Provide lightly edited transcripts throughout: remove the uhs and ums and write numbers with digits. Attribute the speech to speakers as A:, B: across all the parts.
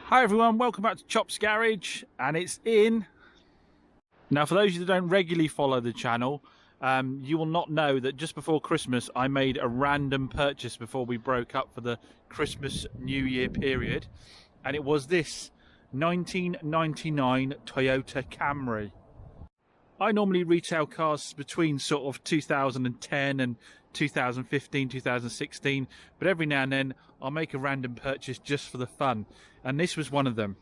A: Hi everyone, welcome back to Chop's Garage, and it's in. Now for those of you that don't regularly follow the channel, you will not know that just before Christmas I made a random purchase before we broke up for the Christmas New Year period, and it was this 1999 Toyota Camry. I normally retail cars between sort of 2010 and 2015, 2016, but every now and then I'll make a random purchase just for the fun, and this was one of them.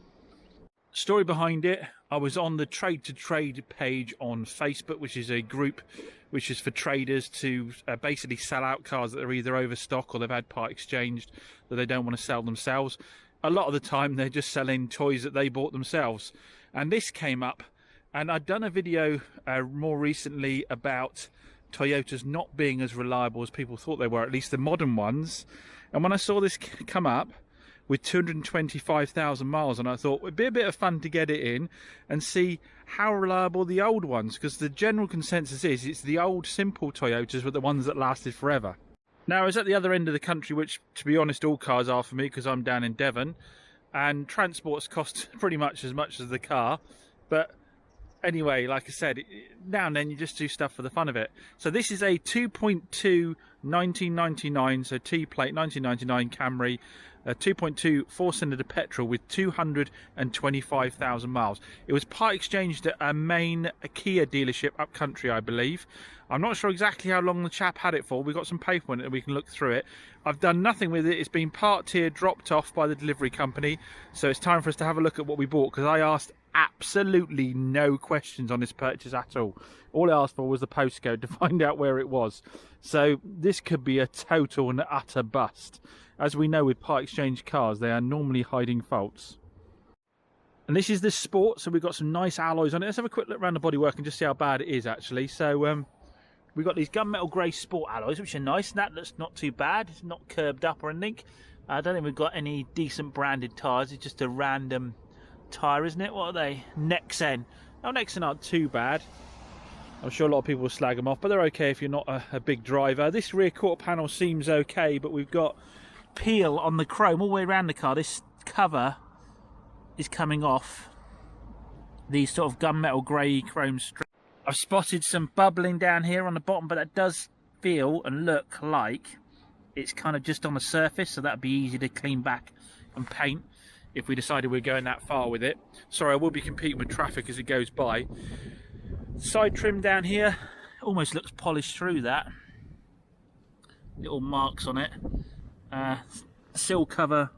A: Story behind it, I was on the Trade to Trade page on Facebook, which is a group which is for traders to basically sell out cars that are either overstock or they've had part exchanged that they don't want to sell themselves. A lot of the time they're just selling toys that they bought themselves, and this came up. And I'd done a video more recently about Toyotas not being as reliable as people thought they were, at least the modern ones. And when I saw this come up with 225,000 miles, and I thought it'd be a bit of fun to get it in and see how reliable the old ones, because the general consensus is it's the old simple Toyotas were the ones that lasted forever. Now I was at the other end of the country, which to be honest all cars are for me because I'm down in Devon, and transports cost pretty much as the car, but anyway, like I said, now and then you just do stuff for the fun of it. So this is a 2.2 1999, so T-plate 1999 Camry, 2.2 4-cylinder petrol with 225,000 miles. It was part exchanged at a main Kia dealership up country, I believe. I'm not sure exactly how long the chap had it for. We've got some paper on it and we can look through it. I've done nothing with it. It's been parked here, dropped off by the delivery company. So it's time for us to have a look at what we bought, because I asked absolutely no questions on this purchase at all. All I asked for was the postcode to find out where it was. So this could be a total and utter bust. As we know with part exchange cars, they are normally hiding faults. And this is the Sport, so we've got some nice alloys on it. Let's have a quick look around the bodywork and just see how bad it is actually. So we've got these gunmetal grey Sport alloys, which are nice. That looks not too bad. It's not curbed up or anything. I don't think we've got any decent branded tyres. It's just a random tyre, isn't it? What are they? Nexen. Oh, Nexen aren't too bad. I'm sure a lot of people will slag them off, but they're okay if you're not a big driver. This rear quarter panel seems okay, but we've got peel on the chrome all the way around the car. This cover is coming off. These sort of gunmetal grey chrome strips. I've spotted some bubbling down here on the bottom, but that does feel and look like it's kind of just on the surface, so that'd be easy to clean back and paint if we decided we're going that far with it. Sorry, I will be competing with traffic as it goes by. Side trim down here almost looks polished through that. Little marks on it. Sill cover,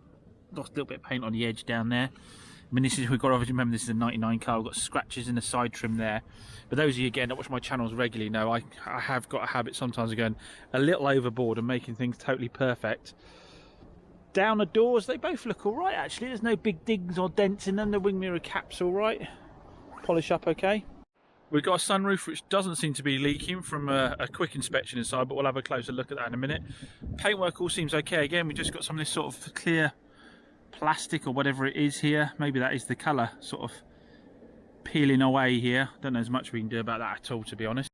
A: lost a little bit of paint on the edge down there. I mean, this is, we've got to obviously remember this is a 99 car. We've got scratches in the side trim there. But those of you again that watch my channels regularly know I have got a habit sometimes of going a little overboard and making things totally perfect. Down the doors, they both look all right actually. There's no big dings or dents in them. The wing mirror cap's all right. Polish up okay. We've got a sunroof which doesn't seem to be leaking from a quick inspection inside, but we'll have a closer look at that in a minute. Paintwork all seems okay. Again, we've just got some of this sort of clear plastic or whatever it is here. Maybe that is the colour sort of peeling away here. Don't know as much we can do about that at all, to be honest.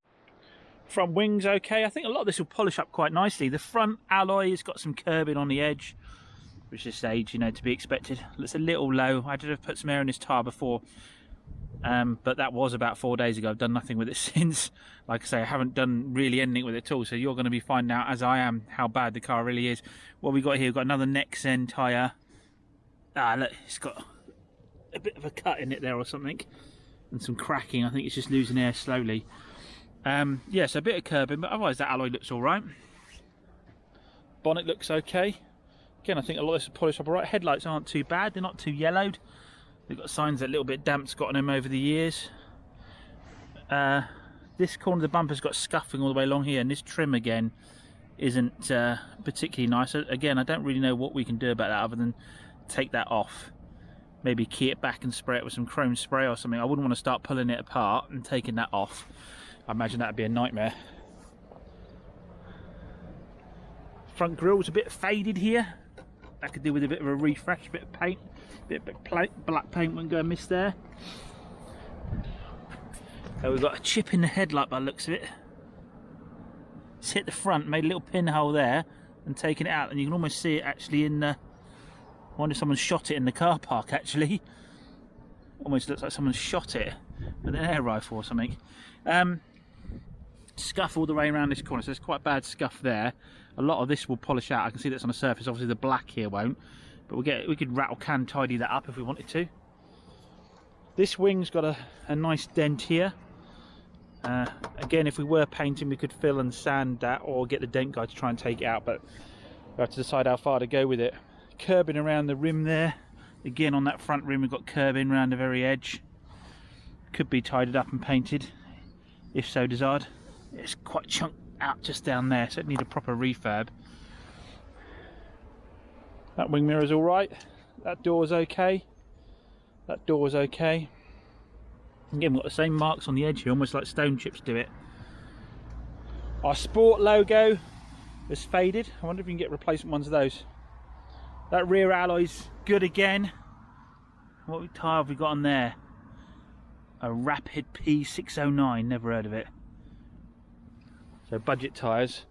A: Front wings okay. I think a lot of this will polish up quite nicely. The front alloy has got some curbing on the edge, which is age, you know, to be expected. Looks a little low. I did have put some air in this tyre before. But that was about 4 days ago. I've done nothing with it since. Like I say, I haven't done really anything with it at all, so you're going to be finding out, as I am, how bad the car really is. What we've got here, we've got another Nexen tyre. Ah, look, it's got a bit of a cut in it there or something, and some cracking. I think it's just losing air slowly. Yeah, so a bit of curbing, but otherwise that alloy looks alright. Bonnet looks okay. Again, I think a lot of this will polish up alright. Headlights aren't too bad, they're not too yellowed. They've got signs that a little bit damp's got on them over the years. This corner of the bumper's got scuffing all the way along here, and this trim again isn't particularly nice. Again, I don't really know what we can do about that other than take that off. Maybe key it back and spray it with some chrome spray or something. I wouldn't want to start pulling it apart and taking that off. I imagine that would be a nightmare. Front grill's a bit faded here. That could do with a bit of a refresh, bit of paint. Bit of black paint wouldn't go amiss there. We've got a chip in the headlight by the looks of it. It's hit the front, made a little pinhole there, and taken it out, and you can almost see it actually in the I wonder if someone shot it in the car park actually. Almost looks like someone shot it with an air rifle or something. Scuff all the way around this corner, so there's quite bad scuff there. A lot of this will polish out. I can see that's on the surface. Obviously the black here won't, but we could rattle can tidy that up if we wanted to. This wing's got a nice dent here. Again, if we were painting, we could fill and sand that, or get the dent guy to try and take it out, but we have to decide how far to go with it. Curbing around the rim there. Again, on that front rim we've got curbing around the very edge. Could be tidied up and painted if so desired. It's quite chunked out just down there, so it needs a proper refurb. That wing mirror's alright. That door's okay. That door's okay. Again, we've got the same marks on the edge here, almost like stone chips do it. Our Sport logo is faded. I wonder if we can get replacement ones of those. That rear alloy's good again. What tyre have we got on there? A Rapid P609, never heard of it. So budget tyres.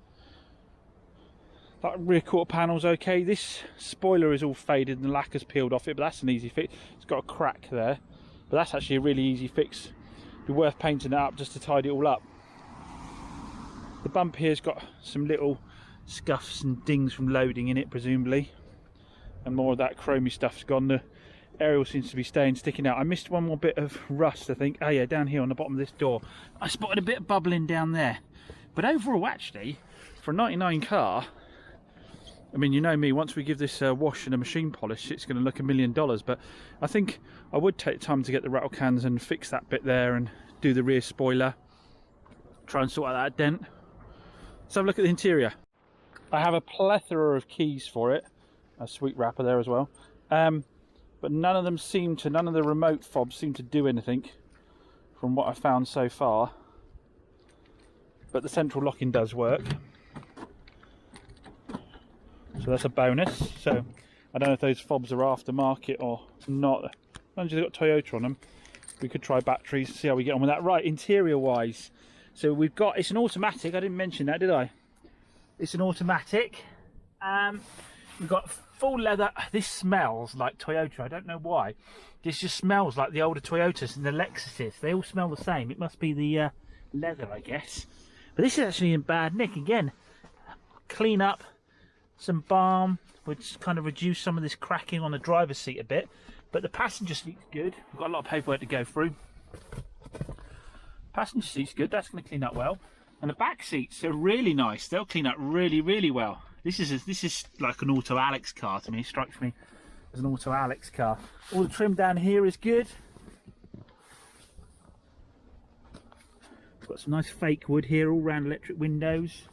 A: That rear quarter panel's okay. This spoiler is all faded and the lacquer's peeled off it, but that's an easy fix. It's got a crack there, but that's actually a really easy fix. It'd be worth painting it up just to tidy it all up. The bump here's got some little scuffs and dings from loading in it, presumably, and more of that chromy stuff's gone. The aerial seems to be sticking out. I missed one more bit of rust, I think. Oh yeah, down here on the bottom of this door I spotted a bit of bubbling down there. But overall, actually, for a 99 car, I mean, you know me, once we give this a wash and a machine polish, it's going to look $1 million. But I think I would take time to get the rattle cans and fix that bit there and do the rear spoiler, try and sort out that dent. Let's have a look at the interior. I have a plethora of keys for it, a sweet wrapper there as well, but none of the remote fobs seem to do anything from what I've found so far. But the central locking does work, so that's a bonus. So I don't know if those fobs are aftermarket or not. As long as they've got Toyota on them, we could try batteries, see how we get on with that. Right, interior wise, so we've got, it's an automatic. I didn't mention that, did I? It's an automatic. We've got full leather. This smells like Toyota. I don't know why. This just smells like the older Toyotas and the Lexuses. They all smell the same. It must be the leather, I guess. But this is actually in bad nick. Again, clean up, some balm, which kind of reduce some of this cracking on the driver's seat a bit. But the passenger seat's good. We've got a lot of paperwork to go through. Passenger seat's good. That's going to clean up well. And the back seats are really nice. They'll clean up really, really well. This is like an Auto Alex car to me. It strikes me as an Auto Alex car. All the trim down here is good. Got some nice fake wood here all round electric windows.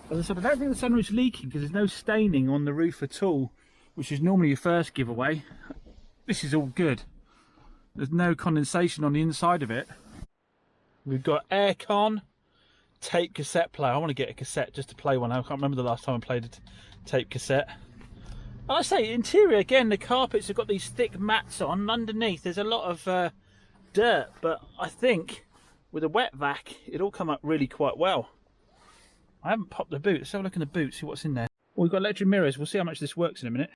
A: As I said, I don't think the sunroof's leaking because there's no staining on the roof at all, which is normally your first giveaway. This is all good. There's no condensation on the inside of it. We've got aircon, tape cassette player. I want to get a cassette just to play one. I can't remember the last time I played a tape cassette. I say interior again, the carpets have got these thick mats on. Underneath there's a lot of dirt, but I think with a wet vac it'll come up really quite well. I haven't popped the boot. Let's have a look in the boot, see what's in there. Well, we've got electric mirrors. We'll see how much this works in a minute.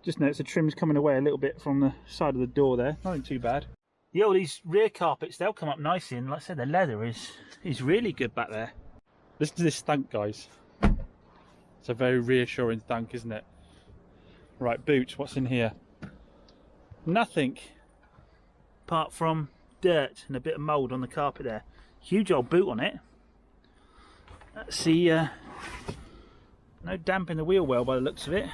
A: Just notice the trim's coming away a little bit from the side of the door there. Nothing too bad. Yeah, all these rear carpets, they'll come up nicely, and like I said, the leather is really good back there. Listen to this thunk, guys. It's a very reassuring thunk, isn't it? Right, boots, what's in here? Nothing apart from dirt and a bit of mould on the carpet there. Huge old boot on it. Let's see, no damp in the wheel well by the looks of it.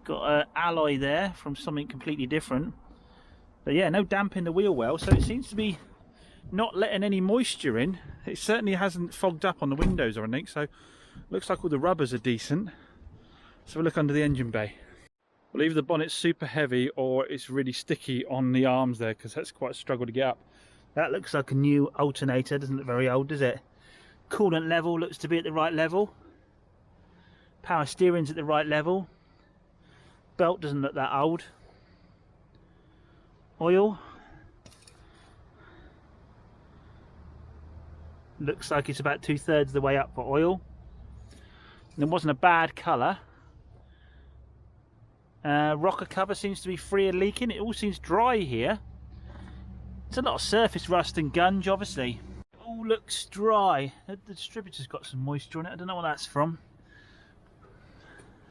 A: Got an alloy there from something completely different. But yeah, no damp in the wheel well, so it seems to be not letting any moisture in. It certainly hasn't fogged up on the windows or anything, so looks like all the rubbers are decent. Let's have a look under the engine bay. Well, either the bonnet's super heavy or it's really sticky on the arms there, because that's quite a struggle to get up. That looks like a new alternator, doesn't look very old, does it? Coolant level looks to be at the right level. Power steering's at the right level. Belt doesn't look that old. Oil. Looks like it's about 2/3 of the way up for oil. And it wasn't a bad colour. Rocker cover seems to be free of leaking. It all seems dry here. It's a lot of surface rust and gunge, obviously. It all looks dry. The distributor's got some moisture on it. I don't know what that's from.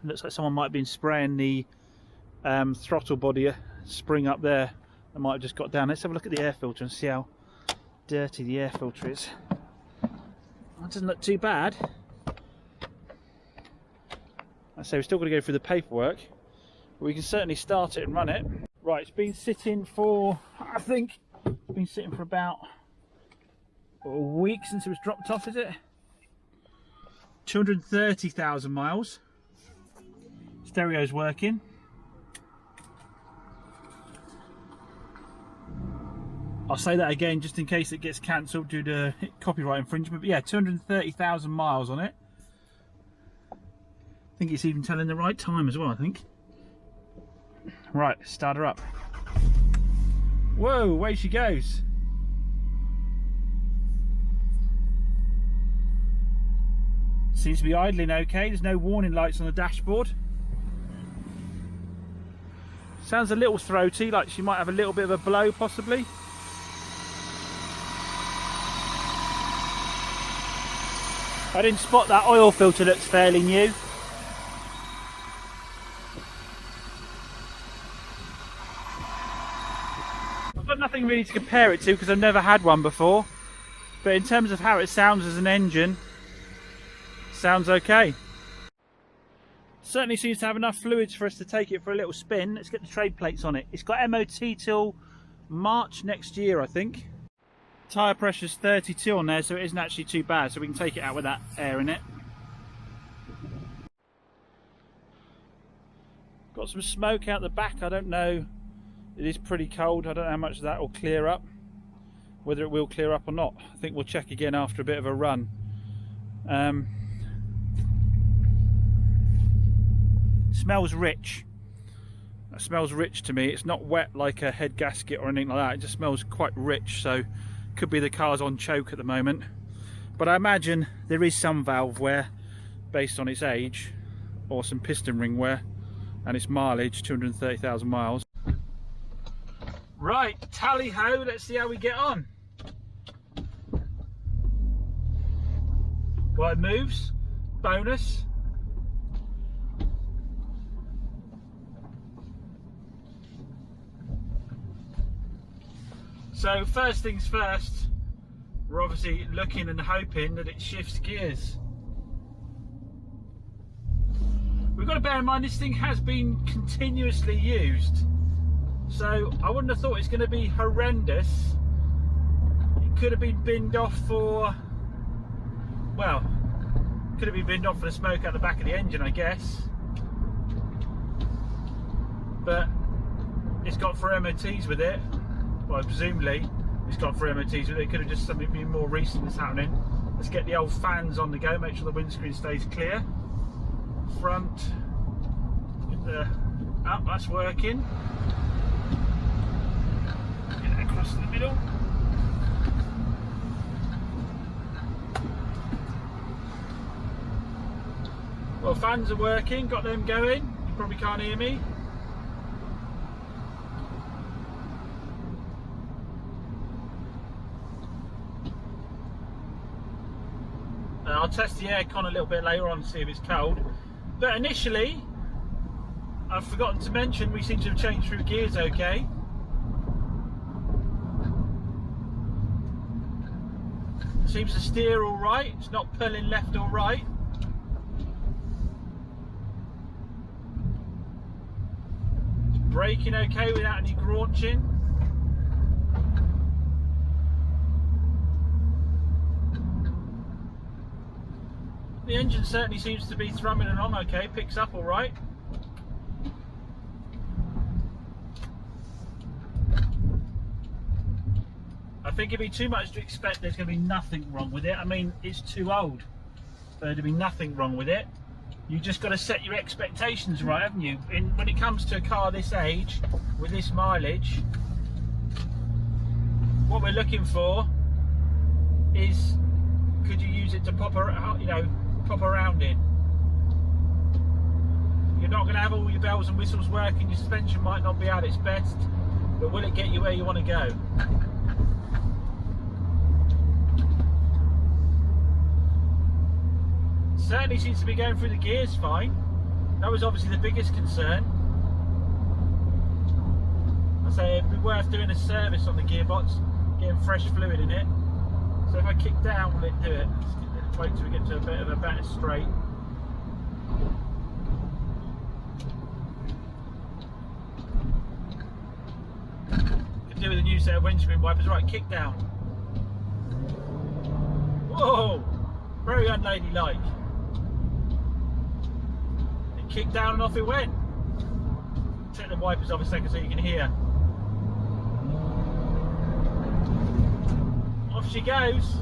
A: It looks like someone might have been spraying the throttle body spring up there. That might have just got down. Let's have a look at the air filter and see how dirty the air filter is. That doesn't look too bad. I say we're still got to go through the paperwork, but we can certainly start it and run it. Right, it's been sitting for, I think, it's been sitting for about a week since it was dropped off, is it? 230,000 miles. Stereo's working. I'll say that again just in case it gets cancelled due to copyright infringement. But yeah, 230,000 miles on it. I think it's even telling the right time as well, I think. Right, start her up. Whoa, away she goes. Seems to be idling okay. There's no warning lights on the dashboard. Sounds a little throaty, like she might have a little bit of a blow possibly. I didn't spot that oil filter, looks fairly new. I've got nothing really to compare it to because I've never had one before. But in terms of how it sounds as an engine, sounds okay. Certainly seems to have enough fluids for us to take it for a little spin. Let's get the trade plates on it. It's got MOT till March next year, I think. Tyre pressure's 32 on there, so it isn't actually too bad, so we can take it out with that air in it. Got some smoke out the back, I don't know. It is pretty cold, I don't know how much that will clear up. Whether it will clear up or not. I think we'll check again after a bit of a run. Smells rich. That smells rich to me. It's not wet like a head gasket or anything like that. It just smells quite rich, so could be the car's on choke at the moment. But I imagine there is some valve wear based on its age, or some piston ring wear and its mileage, 230,000 miles. Right, tally ho, let's see how we get on. Well, it moves. Bonus. So first things first, we're obviously looking and hoping that it shifts gears. We've got to bear in mind this thing has been continuously used, so I wouldn't have thought it's going to be horrendous. It could have been binned off for, well, could have been binned off for the smoke out the back of the engine, I guess. But it's got for MOTs with it. Well, presumably it's got for MOTs with it. It could have just something been more recent that's happening. Let's get the old fans on the go, make sure the windscreen stays clear. Front, get the up, that's working. Get that across to the middle. Well, fans are working, got them going. You probably can't hear me. I'll test the aircon a little bit later on to see if it's cold. But initially, I've forgotten to mention, we seem to have changed through gears okay. Seems to steer all right, it's not pulling left or right. It's braking okay without any graunching. The engine certainly seems to be thrumming along okay, picks up all right. I think it'd be too much to expect there's going to be nothing wrong with it. I mean, it's too old for there to be nothing wrong with it. You just got to set your expectations right, haven't you? When it comes to a car this age, with this mileage, what we're looking for is, could you use it to pop around, you know, pop around in? You're not not going to have all your bells and whistles working, your suspension might not be at its best, but will it get you where you want to go? Certainly seems to be going through the gears fine. That was obviously the biggest concern. I say it'd be worth doing a service on the gearbox, getting fresh fluid in it. So if I kick down, will it do it? Let's wait till we get to a bit of a better straight. Could do with a new set of windscreen wipers. Right, kick down. Whoa! Very unladylike. It kicked down and off it went. Take the wipers off a second so you can hear. Off she goes.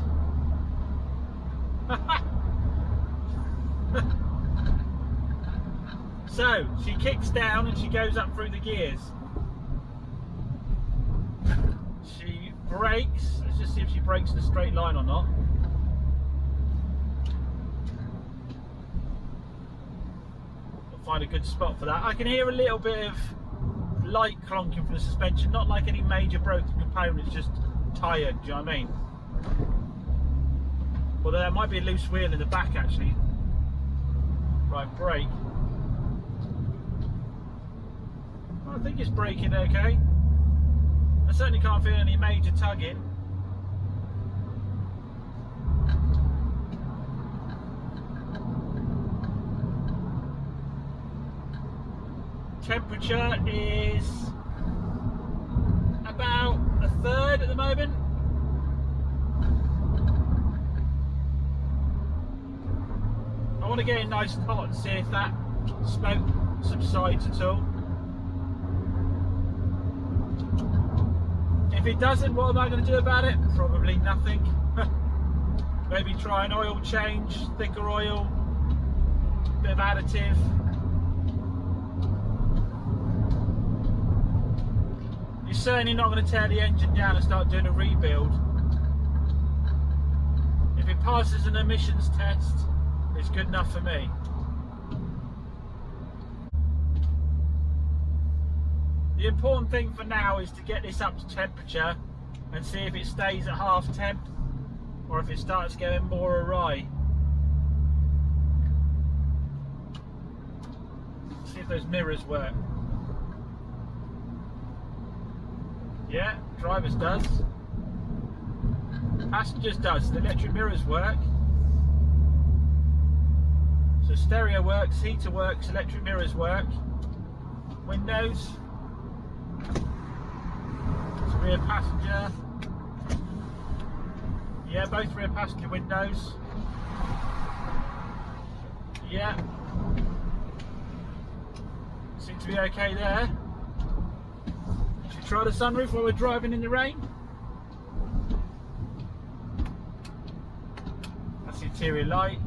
A: So she kicks down and she goes up through the gears. She brakes. Let's just see if she brakes in a straight line or not. I'll find a good spot for that. I can hear a little bit of light clonking from the suspension, not like any major broken component, it's just tired, do you know what I mean? Although there might be a loose wheel in the back actually. Right, brake. I think it's braking okay. I certainly can't feel any major tugging. Temperature is about a third at the moment. I want to get it nice and hot and see if that smoke subsides at all. If it doesn't, what am I going to do about it? Probably nothing. Maybe try an oil change, thicker oil, bit of additive. You're certainly not going to tear the engine down and start doing a rebuild. If it passes an emissions test, it's good enough for me. The important thing for now is to get this up to temperature and see if it stays at half temp or if it starts going more awry. See if those mirrors work. Yeah, driver's does. Passengers does. The electric mirrors work. So stereo works, heater works, electric mirrors work. Windows. It's rear passenger. Yeah, both rear passenger windows. Yeah. Seems to be okay there. Should we try the sunroof while we're driving in the rain? That's the interior light.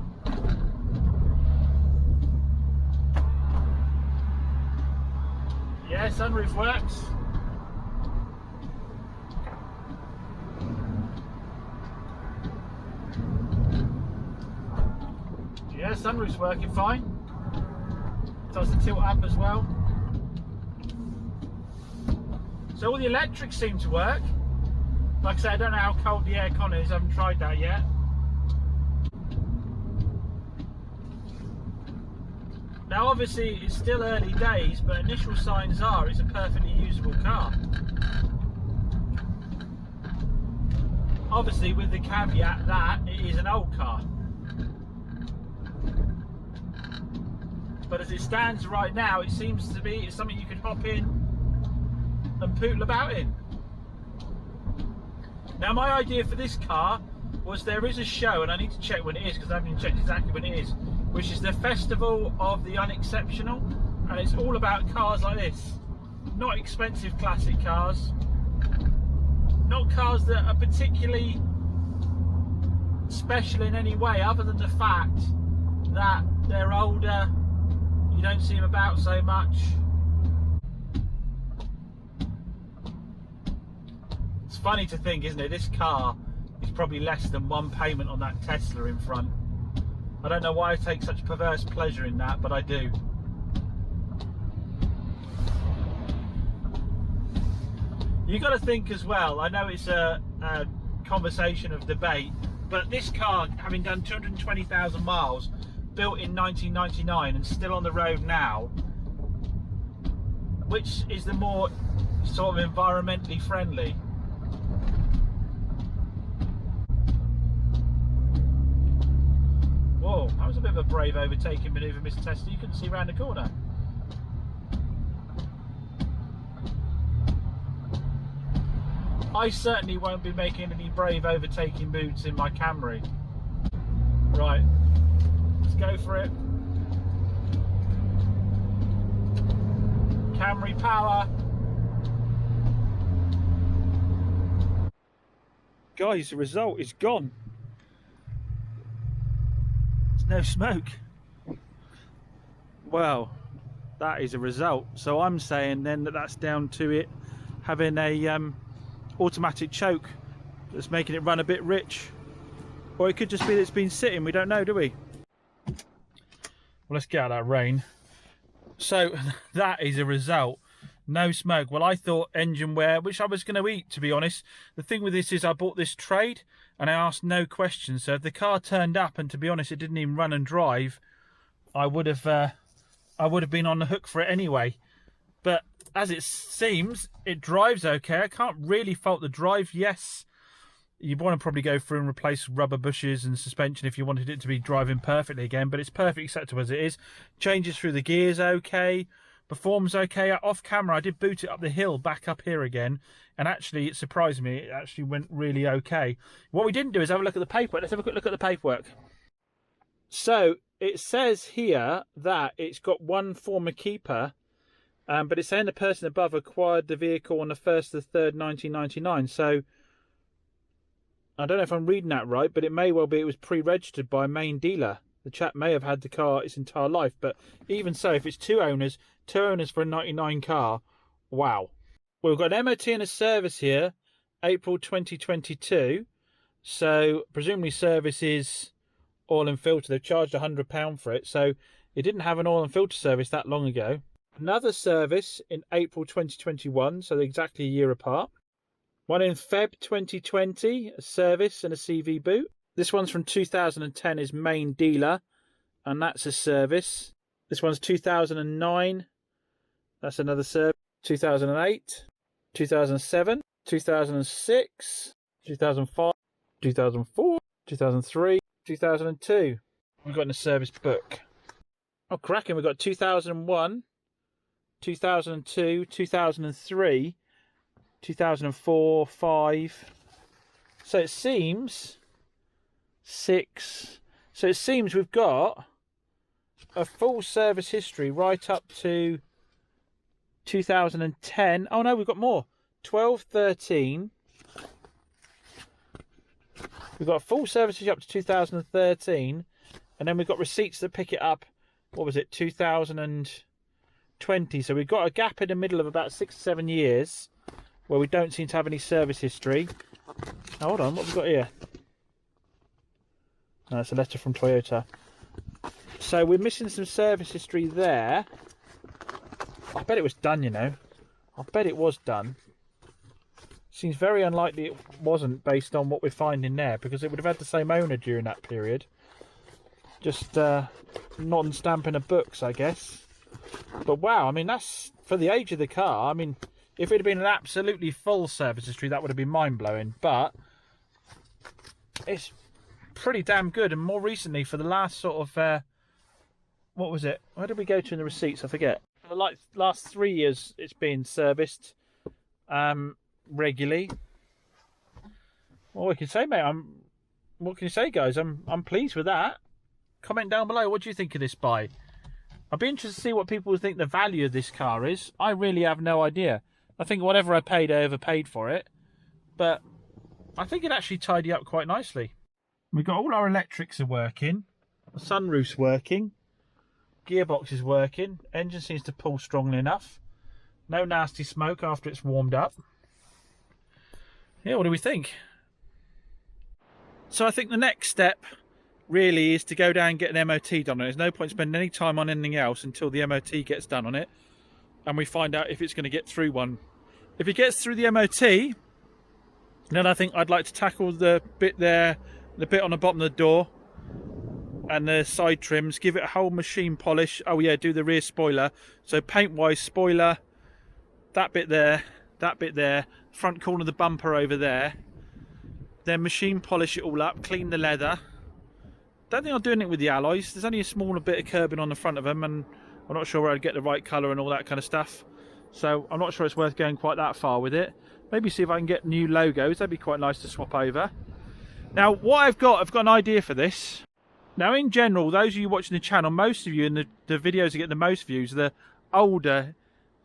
A: Yeah, sunroof works. Yeah, sunroof's working fine. Does the tilt up as well. So all the electrics seem to work. Like I say, I don't know how cold the aircon is, I haven't tried that yet. Now obviously it's still early days, but initial signs are it's a perfectly usable car. Obviously with the caveat that it is an old car. But as it stands right now, it seems to be something you could hop in and poodle about in. Now my idea for this car was there is a show, and I need to check when it is because I haven't even checked exactly when it is, which is the Festival of the Unexceptional, and it's all about cars like this. Not expensive classic cars, not cars that are particularly special in any way other than the fact that they're older, you don't see them about so much. It's funny to think, isn't it, this car is probably less than one payment on that Tesla in front. I don't know why I take such perverse pleasure in that, but I do. You got to think as well, I know it's a conversation of debate, but this car, having done 220,000 miles, built in 1999 and still on the road now, which is the more sort of environmentally friendly? Whoa, that was a bit of a brave overtaking manoeuvre, Mr. Tester. You couldn't see around the corner. I certainly won't be making any brave overtaking moves in my Camry. Right, let's go for it. Camry power. Guys, the result is gone. There's no smoke. Well, that is a result. So I'm saying then that that's down to it having a automatic choke that's making it run a bit rich, or it could just be that it's been sitting. We don't know, do we? Well, let's get out of that rain. So that is a result. No smoke. Well, I thought engine wear, which I was going to eat, to be honest. The thing with this is I bought this trade and I asked no questions. So if the car turned up and, to be honest, it didn't even run and drive, I would have been on the hook for it anyway. But as it seems, it drives okay. I can't really fault the drive. Yes, you want to probably go through and replace rubber bushes and suspension if you wanted it to be driving perfectly again, but it's perfectly acceptable as it is. Changes through the gears okay, performs okay. Off camera I did boot it up the hill back up here again, and actually it surprised me, it actually went really okay. What we didn't do is have a look at the paperwork. Let's have a quick look at the paperwork. So it says here that it's got one former keeper, but it's saying the person above acquired the vehicle on the 1st of the 3rd 1999. So I don't know if I'm reading that right, but it may well be it was pre-registered by a main dealer. The chap may have had the car its entire life, but even so, if it's two owners for a 99 car, wow. Well, we've got an MOT and a service here, April 2022. So presumably service is oil and filter. They've charged £100 for it, so it didn't have an oil and filter service that long ago. Another service in April 2021, so they're exactly a year apart. One in Feb 2020, a service and a CV boot. This one's from 2010, is main dealer, and that's a service. This one's 2009, that's another service. 2008, 2007, 2006, 2005, 2004, 2003, 2002. We've got in the service book. Oh, cracking, we've got 2001, 2002, 2003, 2004, 5. So it seems 6. So it seems we've got a full service history right up to 2010. Oh no, we've got more. 12, 13. We've got a full service history up to 2013, and then we've got receipts that pick it up. What was it? 2020. So we've got a gap in the middle of about 6 or 7 years where we don't seem to have any service history. Oh, hold on, what have we got here? No, it's a letter from Toyota. So we're missing some service history there. I bet it was done, you know. I bet it was done. Seems very unlikely it wasn't based on what we're finding there, because it would have had the same owner during that period. Just non-stamping of books, I guess. But wow, I mean, that's for the age of the car. I mean, if it had been an absolutely full service history, that would have been mind-blowing. But it's pretty damn good. And more recently, for the last sort of... what was it? Where did we go to in the receipts? I forget. For the last 3 years, it's been serviced regularly. Well, we can say, mate, what can you say, guys? I'm pleased with that. Comment down below. What do you think of this buy? I'd be interested to see what people think the value of this car is. I really have no idea. I think whatever I paid, I overpaid for it. But I think it actually tidied up quite nicely. We've got all our electrics are working. The sunroof's working. Gearbox is working. Engine seems to pull strongly enough. No nasty smoke after it's warmed up. Yeah, what do we think? So I think the next step really is to go down and get an MOT done on it. There's no point spending any time on anything else until the MOT gets done on it, and we find out if it's going to get through one If it gets through the MOT, then I think I'd like to tackle the bit there, the bit on the bottom of the door and the side trims, give it a whole machine polish. Oh yeah, do the rear spoiler. So paint wise, spoiler, that bit there, front corner of the bumper over there, then machine polish it all up, clean the leather. Don't think I'm doing it with the alloys. There's only a smaller bit of curbing on the front of them, and I'm not sure where I'd get the right colour and all that kind of stuff. So I'm not sure it's worth going quite that far with it. Maybe see if I can get new logos. That'd be quite nice to swap over. Now, what I've got an idea for this. Now, in general, those of you watching the channel, most of you in the videos that get the most views are the older,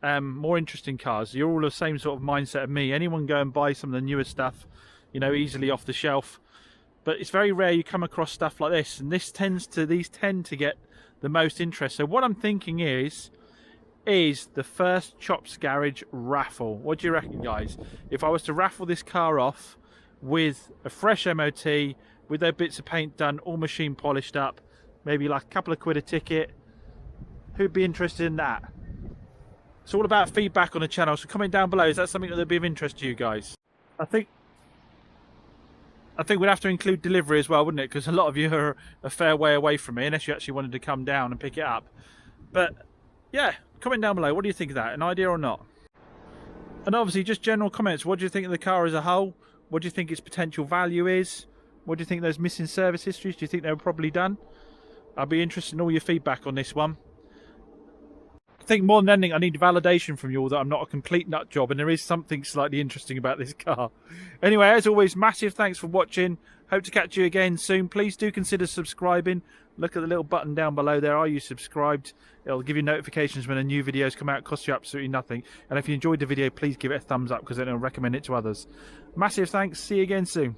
A: more interesting cars. You're all the same sort of mindset of me. Anyone go and buy some of the newer stuff, you know, easily off the shelf. But it's very rare you come across stuff like this, and these tend to get the most interest. So what I'm thinking is the first Chops Garage raffle. What do you reckon, guys? If I was to raffle this car off with a fresh MOT, with their bits of paint done, all machine polished up, maybe like a couple of quid a ticket, who'd be interested in that? It's all about feedback on the channel, so comment down below. Is that something that would be of interest to you guys? I think we'd have to include delivery as well, wouldn't it? Because a lot of you are a fair way away from me, unless you actually wanted to come down and pick it up. But yeah, comment down below. What do you think of that? An idea or not? And obviously, just general comments. What do you think of the car as a whole? What do you think its potential value is? What do you think of those missing service histories? Do you think they were properly done? I'll be interested in all your feedback on this one. I think more than anything, I need validation from you all that I'm not a complete nut job, and there is something slightly interesting about this car. Anyway, as always, massive thanks for watching. Hope to catch you again soon. Please do consider subscribing. Look at the little button down below there. Are you subscribed? It'll give you notifications when a new videos come out. It costs you absolutely nothing. And if you enjoyed the video, please give it a thumbs up, because then it'll recommend it to others. Massive thanks. See you again soon.